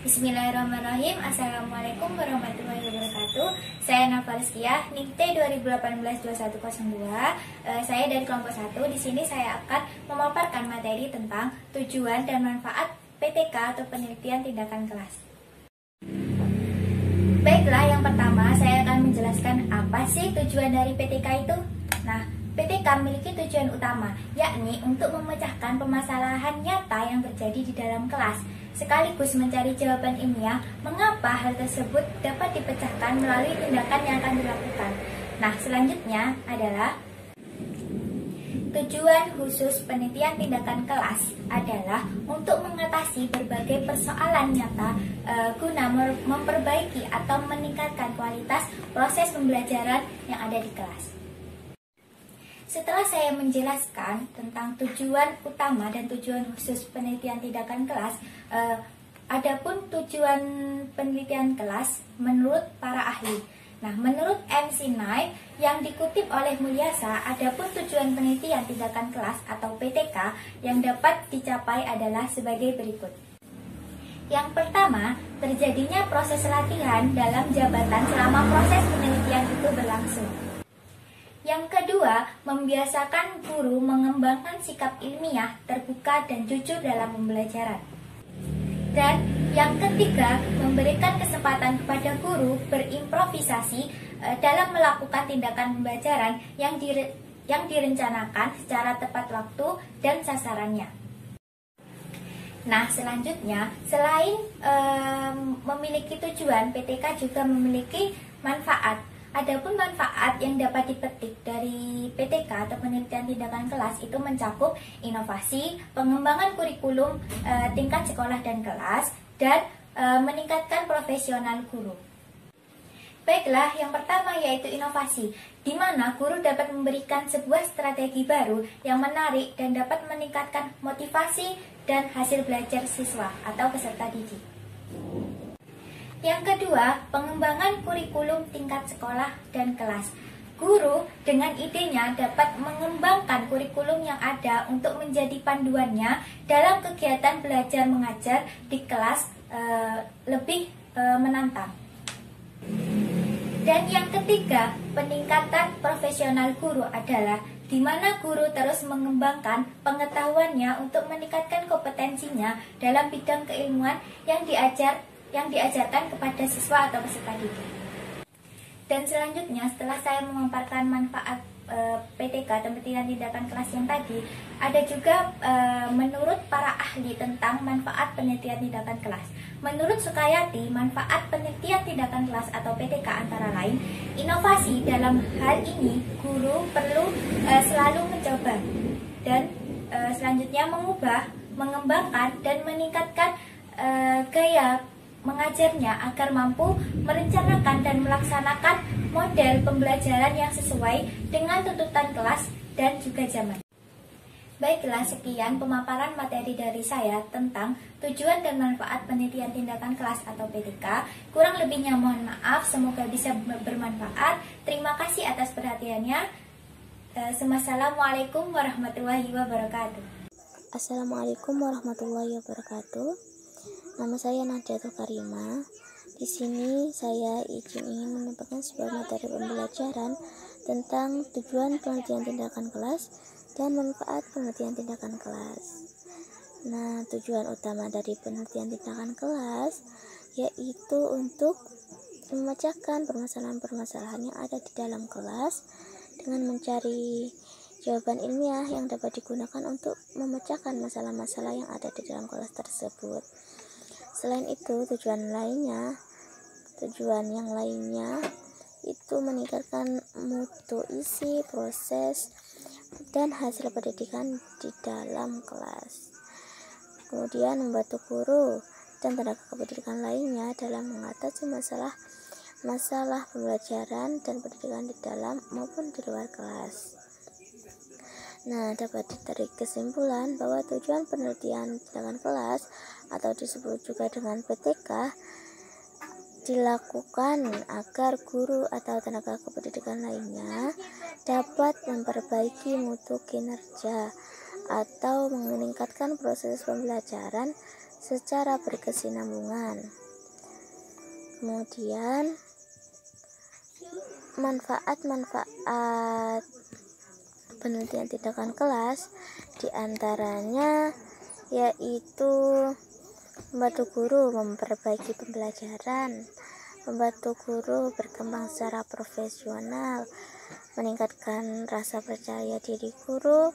Bismillahirrahmanirrahim. Assalamualaikum warahmatullahi wabarakatuh. Saya Nafa Rizkiah, NIM T 2018-2102. Saya dari kelompok 1. Di sini saya akan memaparkan materi tentang tujuan dan manfaat PTK atau penelitian tindakan kelas. Baiklah, yang pertama saya akan menjelaskan apa sih tujuan dari PTK itu. Nah, PTK memiliki tujuan utama, yakni untuk memecahkan permasalahan nyata yang terjadi di dalam kelas, sekaligus mencari jawaban ilmiah mengapa hal tersebut dapat dipecahkan melalui tindakan yang akan dilakukan. Nah, selanjutnya adalah tujuan khusus penelitian tindakan kelas adalah untuk mengatasi berbagai persoalan nyata guna memperbaiki atau meningkatkan kualitas proses pembelajaran yang ada di kelas. Setelah saya menjelaskan tentang tujuan utama dan tujuan khusus penelitian tindakan kelas, adapun tujuan penelitian kelas menurut para ahli. Nah, menurut MC Knight yang dikutip oleh Mulyasa, adapun tujuan penelitian tindakan kelas atau PTK yang dapat dicapai adalah sebagai berikut. Yang pertama, terjadinya proses latihan dalam jabatan selama proses penelitian itu berlangsung. Yang kedua, membiasakan guru mengembangkan sikap ilmiah, terbuka, dan jujur dalam pembelajaran. Dan yang ketiga, memberikan kesempatan kepada guru berimprovisasi dalam melakukan tindakan pembelajaran yang direncanakan secara tepat waktu dan sasarannya. Nah, selanjutnya, selain memiliki tujuan, PTK juga memiliki manfaat. Adapun manfaat yang dapat dipetik dari PTK atau penelitian tindakan kelas itu mencakup inovasi, pengembangan kurikulum tingkat sekolah dan kelas, dan meningkatkan profesional guru. Baiklah, yang pertama yaitu inovasi, di mana guru dapat memberikan sebuah strategi baru yang menarik dan dapat meningkatkan motivasi dan hasil belajar siswa atau peserta didik. Yang kedua, pengembangan kurikulum tingkat sekolah dan kelas. Guru dengan idenya dapat mengembangkan kurikulum yang ada untuk menjadi panduannya dalam kegiatan belajar mengajar di kelas lebih menantang. Dan yang ketiga, peningkatan profesional guru adalah di mana guru terus mengembangkan pengetahuannya untuk meningkatkan kompetensinya dalam bidang keilmuan yang diajarkan kepada siswa atau peserta didik. Dan selanjutnya, setelah saya memaparkan manfaat PTK atau penelitian tindakan kelas yang tadi, ada juga menurut para ahli tentang manfaat penelitian tindakan kelas. Menurut Sukayati, manfaat penelitian tindakan kelas atau PTK antara lain inovasi. Dalam hal ini, guru perlu selalu mencoba dan selanjutnya mengubah, mengembangkan, dan meningkatkan gaya mengajarnya agar mampu merencanakan dan melaksanakan model pembelajaran yang sesuai dengan tuntutan kelas dan juga zaman. Baiklah, sekian pemaparan materi dari saya tentang tujuan dan manfaat penelitian tindakan kelas atau PTK. Kurang lebihnya mohon maaf, semoga bisa bermanfaat. Terima kasih atas perhatiannya. Assalamualaikum warahmatullahi wabarakatuh. Assalamualaikum warahmatullahi wabarakatuh. Nama saya Nahdlatul Karimah. Di sini saya ingin menyampaikan sebuah materi pembelajaran tentang tujuan penelitian tindakan kelas dan manfaat penelitian tindakan kelas. Nah, tujuan utama dari penelitian tindakan kelas yaitu untuk memecahkan permasalahan-permasalahan yang ada di dalam kelas dengan mencari jawaban ilmiah yang dapat digunakan untuk memecahkan masalah-masalah yang ada di dalam kelas tersebut. Selain itu, tujuan yang lainnya itu meningkatkan mutu isi, proses, dan hasil pendidikan di dalam kelas. Kemudian membantu guru dan tenaga kependidikan lainnya dalam mengatasi masalah pembelajaran dan pendidikan di dalam maupun di luar kelas. Nah, dapat ditarik kesimpulan bahwa tujuan penelitian tindakan kelas atau disebut juga dengan PTK dilakukan agar guru atau tenaga kependidikan lainnya dapat memperbaiki mutu kinerja atau meningkatkan proses pembelajaran secara berkesinambungan. Kemudian manfaat-manfaat penelitian tindakan kelas diantaranya yaitu membantu guru memperbaiki pembelajaran, membantu guru berkembang secara profesional, meningkatkan rasa percaya diri guru,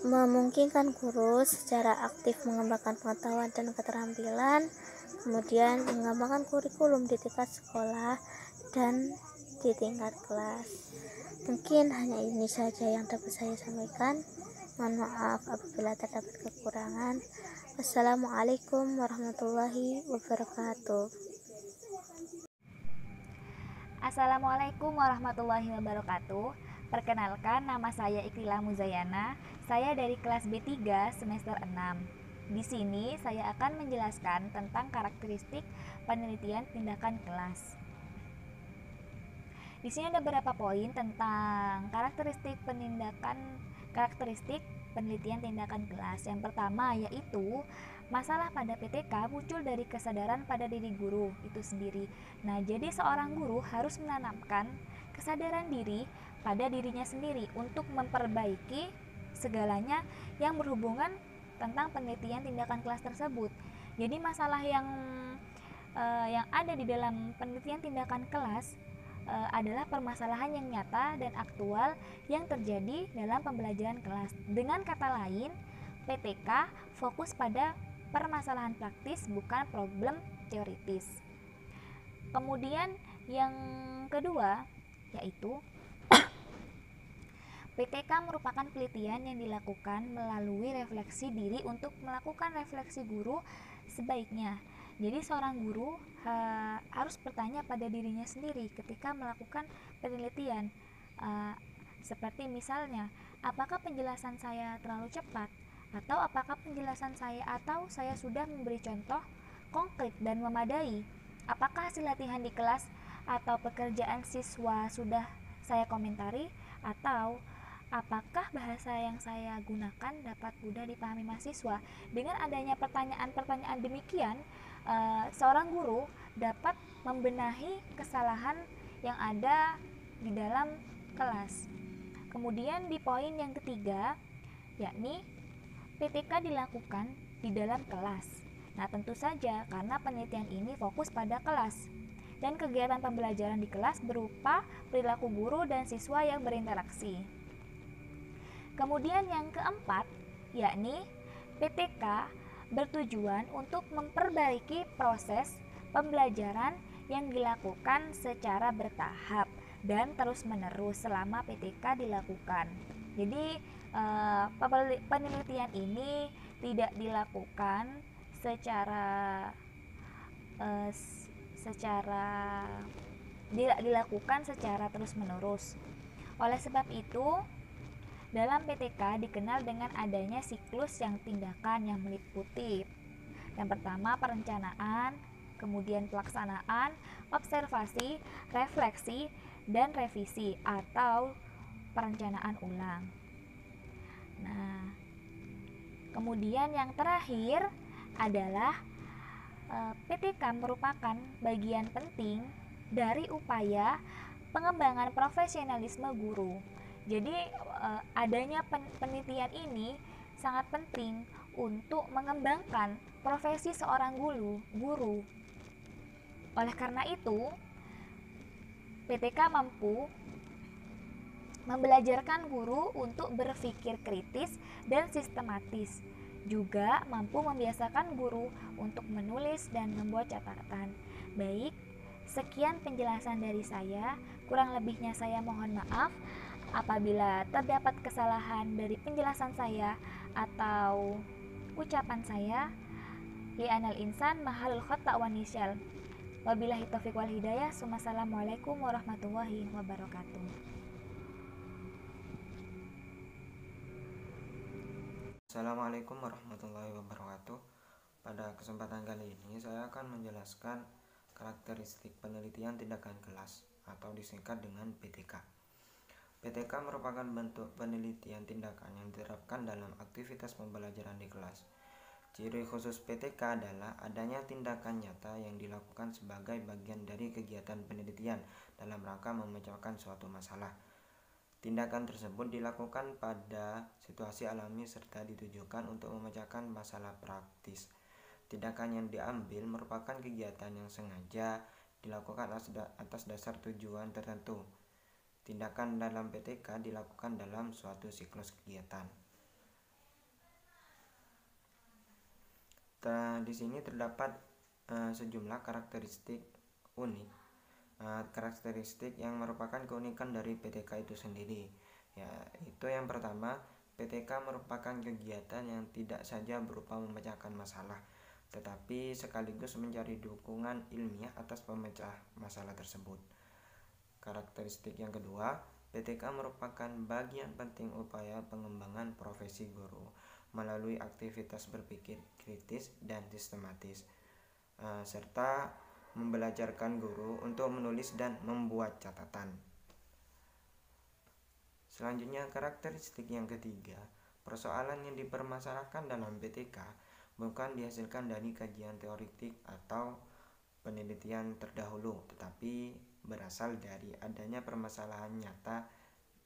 memungkinkan guru secara aktif mengembangkan pengetahuan dan keterampilan, kemudian mengembangkan kurikulum di tingkat sekolah dan di tingkat kelas. Mungkin hanya ini saja yang dapat saya sampaikan. Mohon maaf apabila terdapat kekurangan. Wassalamualaikum warahmatullahi wabarakatuh. Assalamualaikum warahmatullahi wabarakatuh. Perkenalkan, nama saya Ikrila Muzayana. Saya dari kelas B3 semester 6. Di sini saya akan menjelaskan tentang karakteristik penelitian tindakan kelas. Di sini ada beberapa poin tentang karakteristik penelitian tindakan kelas. Yang pertama yaitu masalah pada PTK muncul dari kesadaran pada diri guru itu sendiri. Nah, jadi seorang guru harus menanamkan kesadaran diri pada dirinya sendiri untuk memperbaiki segalanya yang berhubungan tentang penelitian tindakan kelas tersebut. Jadi masalah yang ada di dalam penelitian tindakan kelas adalah permasalahan yang nyata dan aktual yang terjadi dalam pembelajaran kelas. Dengan kata lain, PTK fokus pada permasalahan praktis, bukan problem teoritis. Kemudian yang kedua yaitu PTK merupakan penelitian yang dilakukan melalui refleksi diri untuk melakukan refleksi guru sebaiknya. Jadi seorang guru harus bertanya pada dirinya sendiri ketika melakukan penelitian. Seperti misalnya, apakah penjelasan saya terlalu cepat? Atau apakah penjelasan saya sudah memberi contoh konkret dan memadai? Apakah hasil latihan di kelas atau pekerjaan siswa sudah saya komentari? Atau apakah bahasa yang saya gunakan dapat mudah dipahami mahasiswa? Dengan adanya pertanyaan-pertanyaan demikian, seorang guru dapat membenahi kesalahan yang ada di dalam kelas. Kemudian di poin yang ketiga, yakni PTK dilakukan di dalam kelas. Nah, tentu saja karena penelitian ini fokus pada kelas dan kegiatan pembelajaran di kelas berupa perilaku guru dan siswa yang berinteraksi. Kemudian yang keempat, yakni PTK bertujuan untuk memperbaiki proses pembelajaran yang dilakukan secara bertahap dan terus-menerus selama PTK dilakukan. Jadi penelitian ini tidak dilakukan secara terus-menerus. Oleh sebab itu, dalam PTK dikenal dengan adanya siklus yang tindakan yang meliputi yang pertama perencanaan, kemudian pelaksanaan, observasi, refleksi, dan revisi atau perencanaan ulang. Nah, kemudian yang terakhir adalah PTK merupakan bagian penting dari upaya pengembangan profesionalisme guru. Jadi adanya penelitian ini sangat penting untuk mengembangkan profesi seorang guru. Oleh karena itu, PTK mampu membelajarkan guru untuk berpikir kritis dan sistematis. Juga mampu membiasakan guru untuk menulis dan membuat catatan. Baik, sekian penjelasan dari saya. Kurang lebihnya saya mohon maaf apabila terdapat kesalahan dari penjelasan saya atau ucapan saya. Li'anal insan mahalul khata' wa nisyal. Wabillahi taufiq wal hidayah. Wassalamualaikum warahmatullahi wabarakatuh. Assalamualaikum warahmatullahi wabarakatuh. Pada kesempatan kali ini saya akan menjelaskan karakteristik penelitian tindakan kelas atau disingkat dengan PTK. PTK merupakan bentuk penelitian tindakan yang diterapkan dalam aktivitas pembelajaran di kelas. Ciri khusus PTK adalah adanya tindakan nyata yang dilakukan sebagai bagian dari kegiatan penelitian dalam rangka memecahkan suatu masalah. Tindakan tersebut dilakukan pada situasi alami serta ditujukan untuk memecahkan masalah praktis. Tindakan yang diambil merupakan kegiatan yang sengaja dilakukan atas dasar tujuan tertentu. Tindakan dalam PTK dilakukan dalam suatu siklus kegiatan. Di sini terdapat sejumlah karakteristik unik, karakteristik yang merupakan keunikan dari PTK itu sendiri. Yaitu yang pertama, PTK merupakan kegiatan yang tidak saja berupa memecahkan masalah, tetapi sekaligus mencari dukungan ilmiah atas pemecah masalah tersebut. Karakteristik yang kedua, PTK merupakan bagian penting upaya pengembangan profesi guru melalui aktivitas berpikir kritis dan sistematis, serta membelajarkan guru untuk menulis dan membuat catatan. Selanjutnya, karakteristik yang ketiga, persoalan yang dipermasalahkan dalam PTK bukan dihasilkan dari kajian teoritik atau penelitian terdahulu, tetapi berasal dari adanya permasalahan nyata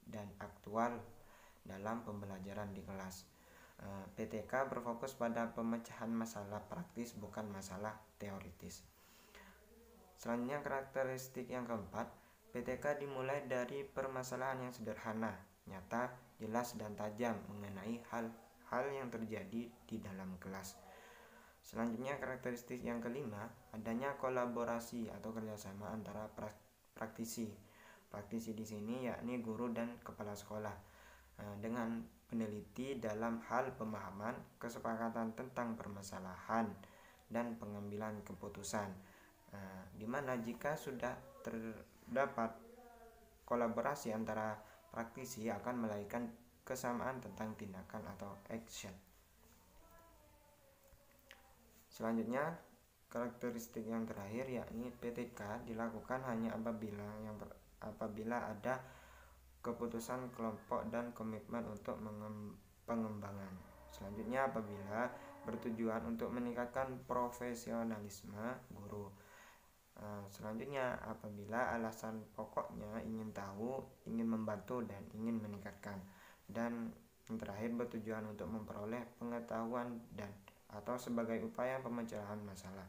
dan aktual dalam pembelajaran di kelas. PTK berfokus pada pemecahan masalah praktis, bukan masalah teoritis. Selanjutnya, karakteristik yang keempat, PTK dimulai dari permasalahan yang sederhana, nyata, jelas, dan tajam mengenai hal-hal yang terjadi di dalam kelas. Selanjutnya, karakteristik yang kelima, adanya kolaborasi atau kerjasama antara praktisi. Praktisi di sini yakni guru dan kepala sekolah, dengan peneliti dalam hal pemahaman, kesepakatan tentang permasalahan, dan pengambilan keputusan. Di mana jika sudah terdapat kolaborasi antara praktisi akan melahirkan kesamaan tentang tindakan atau action. Selanjutnya, karakteristik yang terakhir yakni PTK dilakukan hanya apabila ada keputusan kelompok dan komitmen untuk pengembangan. Selanjutnya, apabila bertujuan untuk meningkatkan profesionalisme guru. Selanjutnya, apabila alasan pokoknya ingin tahu, ingin membantu, dan ingin meningkatkan. Dan yang terakhir, bertujuan untuk memperoleh pengetahuan dan atau sebagai upaya pemecahan masalah.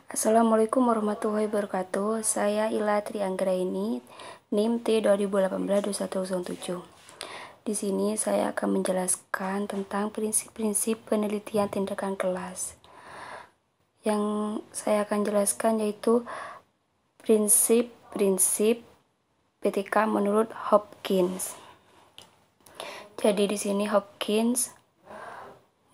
Assalamualaikum warahmatullahi wabarakatuh. Saya Ila Trianggraini, NIM T2018-2107. Di sini saya akan menjelaskan tentang prinsip-prinsip penelitian tindakan kelas. Yang saya akan jelaskan yaitu prinsip-prinsip PTK menurut Hopkins. Jadi di sini Hopkins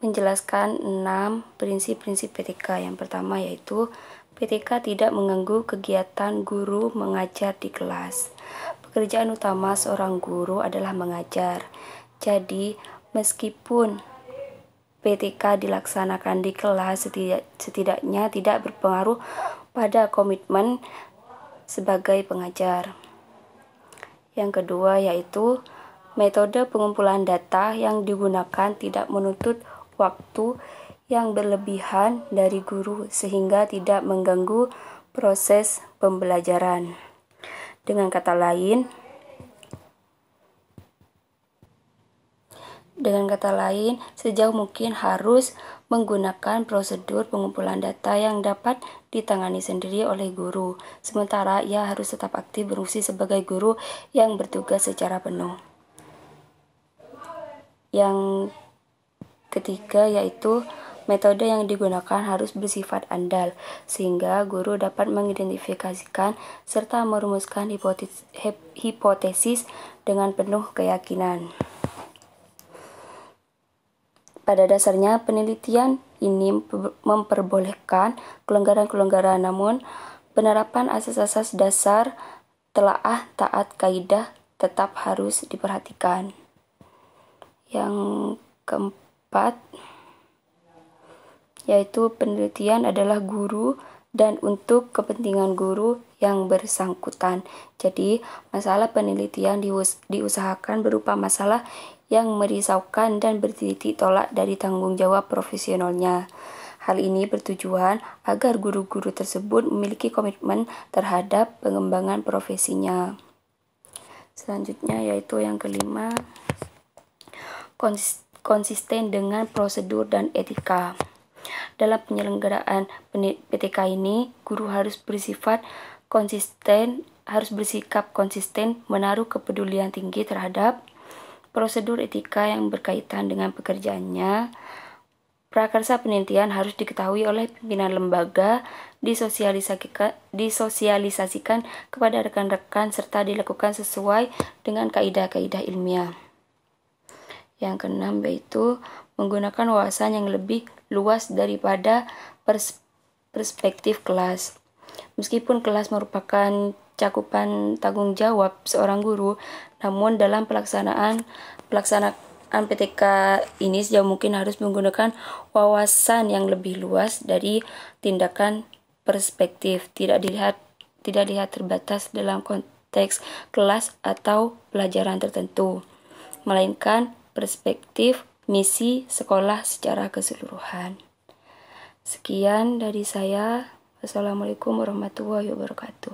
menjelaskan 6 prinsip-prinsip PTK. Yang pertama yaitu PTK tidak mengganggu kegiatan guru mengajar di kelas. Pekerjaan utama seorang guru adalah mengajar. Jadi, meskipun PTK dilaksanakan di kelas, setidaknya tidak berpengaruh pada komitmen sebagai pengajar. Yang kedua yaitu metode pengumpulan data yang digunakan tidak menuntut waktu yang berlebihan dari guru sehingga tidak mengganggu proses pembelajaran. Dengan kata lain, sejauh mungkin harus menggunakan prosedur pengumpulan data yang dapat ditangani sendiri oleh guru, sementara ia harus tetap aktif berfungsi sebagai guru yang bertugas secara penuh. Yang ketiga yaitu metode yang digunakan harus bersifat andal, sehingga guru dapat mengidentifikasikan serta merumuskan hipotesis dengan penuh keyakinan. Pada dasarnya, penelitian ini memperbolehkan kelonggaran-kelonggaran, namun penerapan asas-asas dasar telaah taat kaidah tetap harus diperhatikan. Yang keempat yaitu penelitian adalah guru dan untuk kepentingan guru yang bersangkutan. Jadi, masalah penelitian diusahakan berupa masalah yang merisaukan dan bertitik tolak dari tanggung jawab profesionalnya. Hal ini bertujuan agar guru-guru tersebut memiliki komitmen terhadap pengembangan profesinya. Selanjutnya yaitu yang kelima, konsisten dengan prosedur dan etika. Dalam penyelenggaraan PTK ini, guru harus bersikap konsisten menaruh kepedulian tinggi terhadap prosedur etika yang berkaitan dengan pekerjaannya. Prakarsa penelitian harus diketahui oleh pimpinan lembaga, disosialisasikan kepada rekan-rekan serta dilakukan sesuai dengan kaidah-kaidah ilmiah. Yang keenam yaitu menggunakan wawasan yang lebih luas daripada perspektif kelas. Meskipun kelas merupakan cakupan tanggung jawab seorang guru, namun dalam pelaksanaan PTK ini sejauh mungkin harus menggunakan wawasan yang lebih luas dari tindakan perspektif, tidak dilihat terbatas dalam konteks kelas atau pelajaran tertentu, melainkan perspektif misi sekolah secara keseluruhan. Sekian dari saya. Wassalamualaikum warahmatullahi wabarakatuh.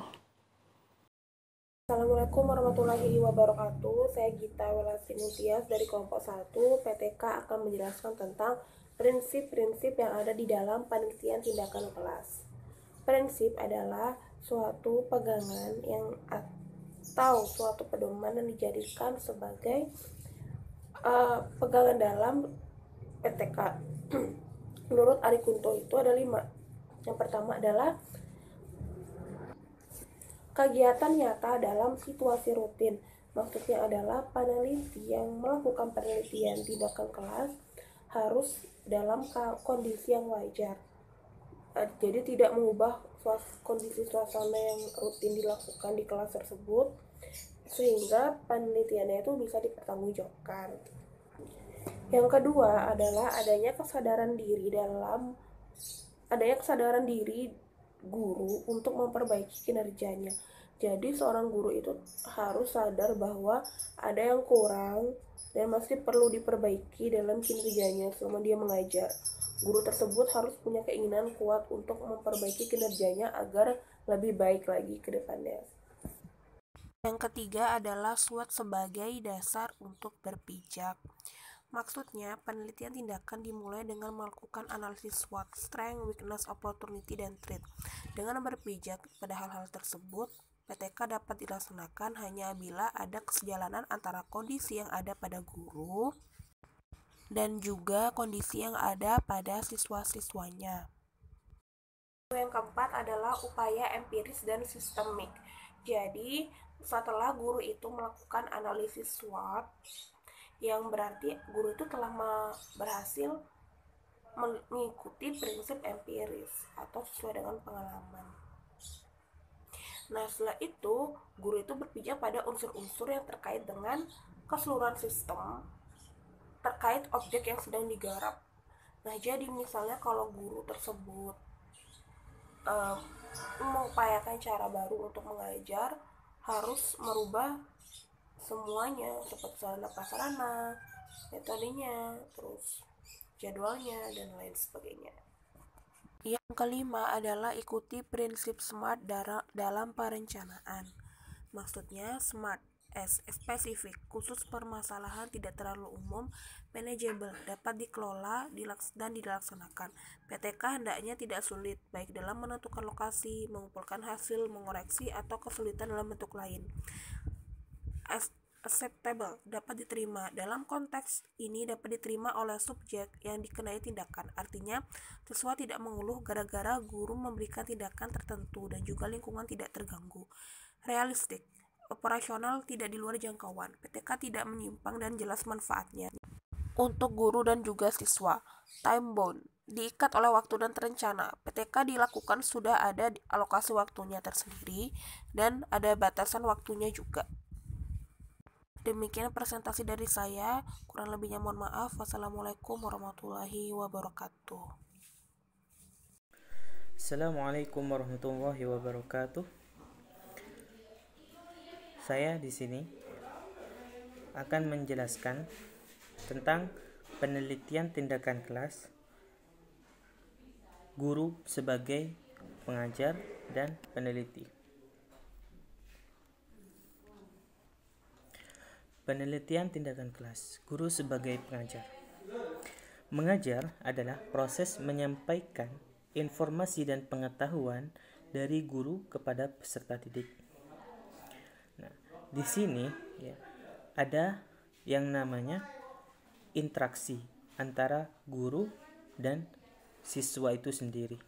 Assalamualaikum warahmatullahi wabarakatuh. Saya Gita Welasti Mutias dari kelompok 1 PTK akan menjelaskan tentang prinsip-prinsip yang ada di dalam penelitian tindakan kelas. Prinsip adalah suatu pegangan yang atau suatu pedoman yang dijadikan sebagai pegangan dalam PTK. Menurut Ari Kunto itu ada 5. Yang pertama adalah kegiatan nyata dalam situasi rutin. Maksudnya adalah peneliti yang melakukan penelitian tindakan kelas harus dalam kondisi yang wajar. Jadi tidak mengubah kondisi suasana yang rutin dilakukan di kelas tersebut, sehingga penelitiannya itu bisa dipertanggungjawabkan. Yang kedua adalah adanya kesadaran diri guru untuk memperbaiki kinerjanya. Jadi seorang guru itu harus sadar bahwa ada yang kurang dan masih perlu diperbaiki dalam kinerjanya selama dia mengajar. Guru tersebut harus punya keinginan kuat untuk memperbaiki kinerjanya agar lebih baik lagi ke depannya. Yang ketiga adalah SWOT sebagai dasar untuk berpijak. Maksudnya, penelitian tindakan dimulai dengan melakukan analisis SWOT, strength, weakness, opportunity, dan threat. Dengan berpijak pada hal-hal tersebut, PTK dapat dilaksanakan hanya bila ada kesejalanan antara kondisi yang ada pada guru dan juga kondisi yang ada pada siswa-siswanya. Yang keempat adalah upaya empiris dan sistemik. Jadi, setelah guru itu melakukan analisis SWOT, yang berarti guru itu telah berhasil mengikuti prinsip empiris atau sesuai dengan pengalaman. Nah, setelah itu guru itu berpijak pada unsur-unsur yang terkait dengan keseluruhan sistem terkait objek yang sedang digarap. Nah, jadi misalnya kalau guru tersebut mengupayakan cara baru untuk mengajar, harus merubah semuanya seperti sarana prasarana, metodenya, terus jadwalnya, dan lain sebagainya. Yang kelima adalah ikuti prinsip SMART dalam perencanaan. Maksudnya SMART, S, spesifik, khusus, permasalahan, tidak terlalu umum, manageable, dapat dikelola dan dilaksanakan. PTK hendaknya tidak sulit, baik dalam menentukan lokasi, mengumpulkan hasil, mengoreksi, atau kesulitan dalam bentuk lain. Acceptable, dapat diterima. Dalam konteks ini dapat diterima oleh subjek yang dikenai tindakan. Artinya, siswa tidak mengeluh gara-gara guru memberikan tindakan tertentu dan juga lingkungan tidak terganggu. Realistik, operasional, tidak di luar jangkauan. PTK tidak menyimpang dan jelas manfaatnya untuk guru dan juga siswa. Time bound, diikat oleh waktu dan terencana. PTK dilakukan sudah ada alokasi waktunya tersendiri dan ada batasan waktunya juga. Demikian presentasi dari saya, kurang lebihnya mohon maaf. Wassalamualaikum warahmatullahi wabarakatuh. Assalamualaikum warahmatullahi wabarakatuh. Saya di sini akan menjelaskan tentang penelitian tindakan kelas, guru sebagai pengajar dan peneliti. Penelitian tindakan kelas, guru sebagai pengajar. Mengajar adalah proses menyampaikan informasi dan pengetahuan dari guru kepada peserta didik. Nah, di sini ya, ada yang namanya interaksi antara guru dan siswa itu sendiri.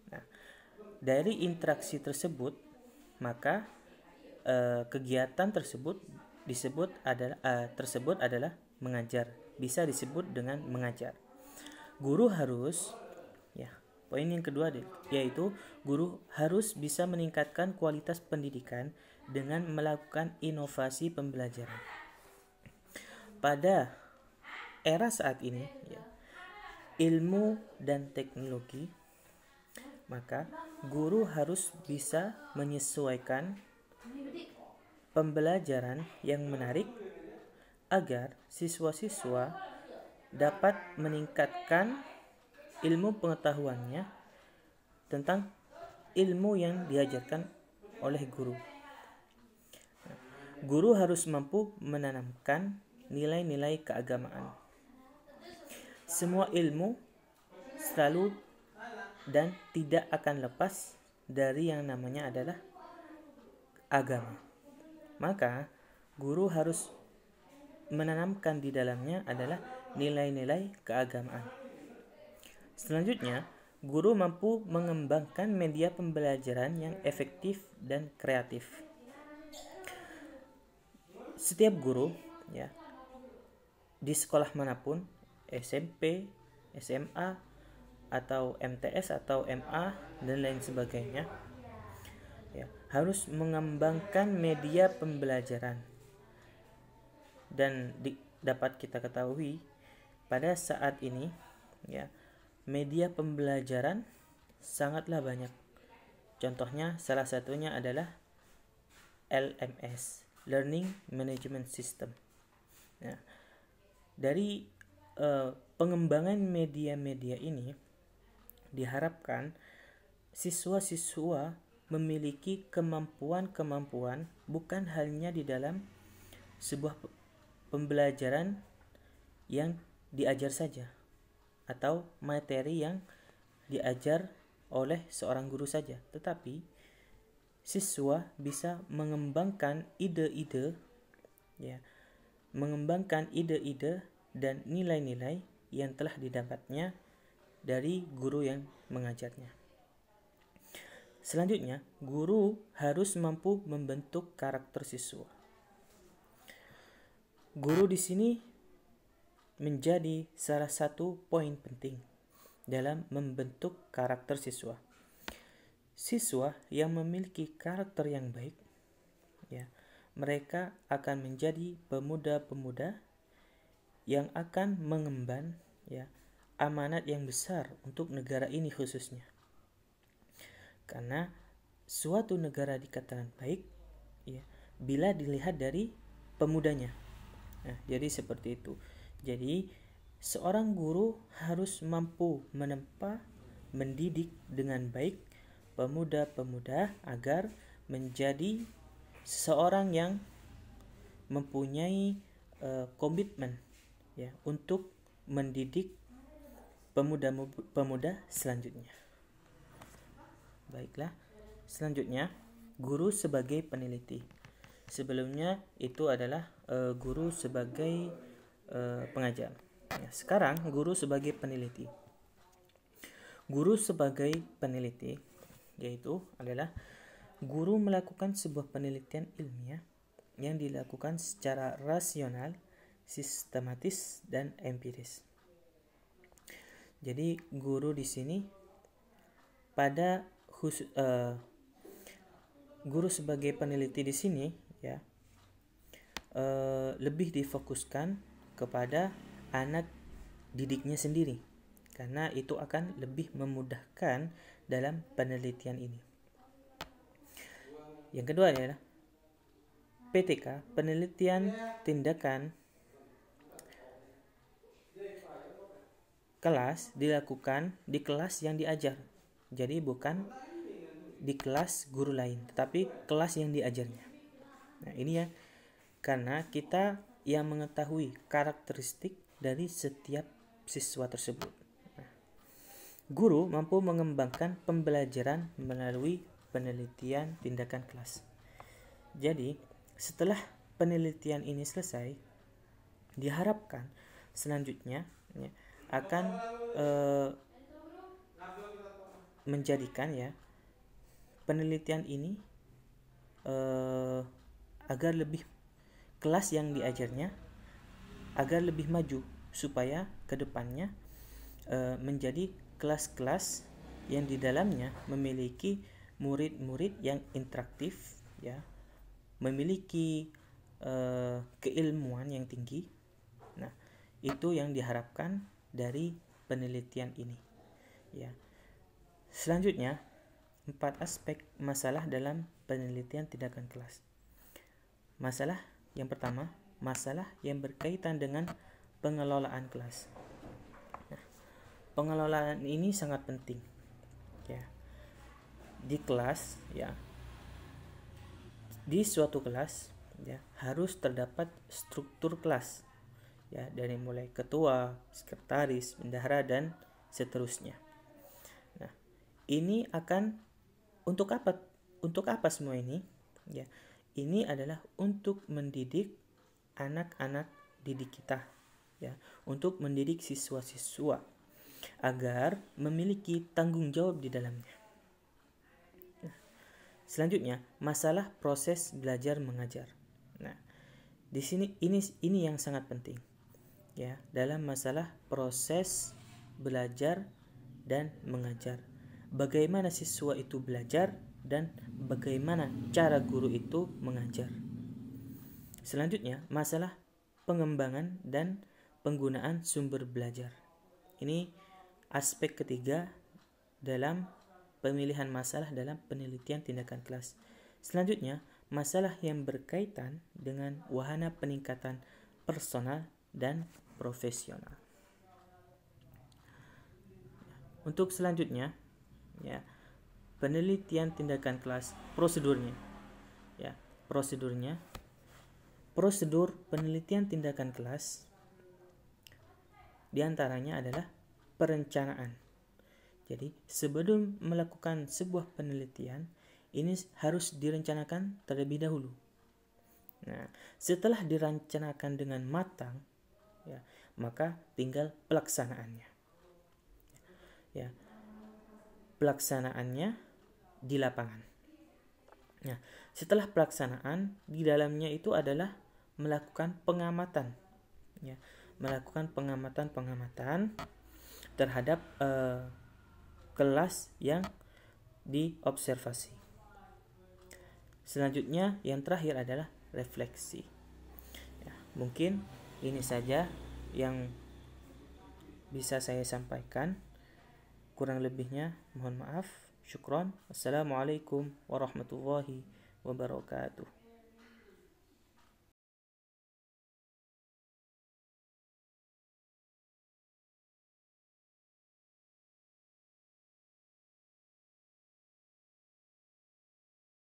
Nah, dari interaksi tersebut, maka kegiatan tersebut adalah mengajar. Bisa disebut dengan mengajar. Guru harus, ya, poin yang kedua yaitu guru harus bisa meningkatkan kualitas pendidikan dengan melakukan inovasi pembelajaran. Pada era saat ini, ya, ilmu dan teknologi, maka guru harus bisa menyesuaikan pembelajaran yang menarik agar siswa-siswa dapat meningkatkan ilmu pengetahuannya tentang ilmu yang diajarkan oleh guru. Guru harus mampu menanamkan nilai-nilai keagamaan. Semua ilmu selalu dan tidak akan lepas dari yang namanya adalah agama. Maka guru harus menanamkan di dalamnya adalah nilai-nilai keagamaan. Selanjutnya, guru mampu mengembangkan media pembelajaran yang efektif dan kreatif. Setiap guru, ya, di sekolah manapun, SMP, SMA, atau MTS atau MA dan lain sebagainya, ya, harus mengembangkan media pembelajaran. Dan dapat kita ketahui pada saat ini, ya, media pembelajaran sangatlah banyak. Contohnya salah satunya adalah LMS, Learning Management System. Nah, dari pengembangan media-media ini diharapkan siswa-siswa memiliki kemampuan-kemampuan bukan hanya di dalam sebuah pembelajaran yang diajar saja atau materi yang diajar oleh seorang guru saja, tetapi siswa bisa mengembangkan ide-ide, ya, mengembangkan ide-ide dan nilai-nilai yang telah didapatnya dari guru yang mengajarnya. Selanjutnya, guru harus mampu membentuk karakter siswa. Guru di sini menjadi salah satu poin penting dalam membentuk karakter siswa. Siswa yang memiliki karakter yang baik, ya, mereka akan menjadi pemuda-pemuda yang akan mengemban, ya, amanat yang besar untuk negara ini khususnya. Karena suatu negara dikatakan baik, ya, bila dilihat dari pemudanya. Nah, jadi seperti itu. Jadi seorang guru harus mampu menempa, mendidik dengan baik pemuda-pemuda agar menjadi seseorang yang mempunyai komitmen, ya, untuk mendidik pemuda-pemuda selanjutnya. Baiklah, selanjutnya guru sebagai peneliti. Sebelumnya itu adalah guru sebagai pengajar. Ya, sekarang guru sebagai peneliti. Guru sebagai peneliti yaitu adalah guru melakukan sebuah penelitian ilmiah yang dilakukan secara rasional, sistematis, dan empiris. Jadi guru di sini pada guru sebagai peneliti di sini, ya, lebih difokuskan kepada anak didiknya sendiri, karena itu akan lebih memudahkan dalam penelitian ini. Yang kedua adalah PTK, penelitian tindakan kelas dilakukan di kelas yang diajar. Jadi bukan di kelas guru lain, tetapi kelas yang diajarnya. Nah, ini ya, karena kita yang mengetahui karakteristik dari setiap siswa tersebut. Nah, guru mampu mengembangkan pembelajaran melalui penelitian tindakan kelas. Jadi, setelah penelitian ini selesai, diharapkan selanjutnya ya, akan menjadikan ya penelitian ini agar lebih kelas yang diajarnya agar lebih maju, supaya kedepannya menjadi kelas-kelas yang di dalamnya memiliki murid-murid yang interaktif ya, memiliki keilmuan yang tinggi. Nah, itu yang diharapkan dari penelitian ini ya. Selanjutnya, 4 aspek masalah dalam penelitian tindakan kelas. Masalah yang pertama, masalah yang berkaitan dengan pengelolaan kelas. Nah, pengelolaan ini sangat penting ya. Di kelas ya, di suatu kelas ya, harus terdapat struktur kelas ya, dari mulai ketua, sekretaris, bendahara, dan seterusnya. Nah, ini akan untuk apa? Untuk apa semua ini? Ya, ini adalah untuk mendidik anak-anak didik kita, ya, untuk mendidik siswa-siswa agar memiliki tanggung jawab di dalamnya. Nah, selanjutnya, masalah proses belajar mengajar. Nah, di sini ini yang sangat penting, ya, dalam masalah proses belajar dan mengajar. Bagaimana siswa itu belajar dan bagaimana cara guru itu mengajar. Selanjutnya, masalah pengembangan dan penggunaan sumber belajar. Ini aspek ketiga dalam pemilihan masalah dalam penelitian tindakan kelas. Selanjutnya, masalah yang berkaitan dengan wahana peningkatan personal dan profesional. Untuk selanjutnya, ya, penelitian tindakan kelas, prosedurnya. Ya, prosedurnya. Prosedur penelitian tindakan kelas diantaranya adalah perencanaan. Jadi, sebelum melakukan sebuah penelitian, ini harus direncanakan terlebih dahulu. Nah, setelah direncanakan dengan matang, ya, maka tinggal pelaksanaannya. Ya, pelaksanaannya di lapangan. Nah, setelah pelaksanaan, di dalamnya itu adalah melakukan pengamatan, ya, melakukan pengamatan terhadap kelas yang diobservasi. Selanjutnya, yang terakhir adalah refleksi. Ya, mungkin ini saja yang bisa saya sampaikan. Kurang lebihnya mohon maaf. Syukron. Assalamualaikum warahmatullahi wabarakatuh.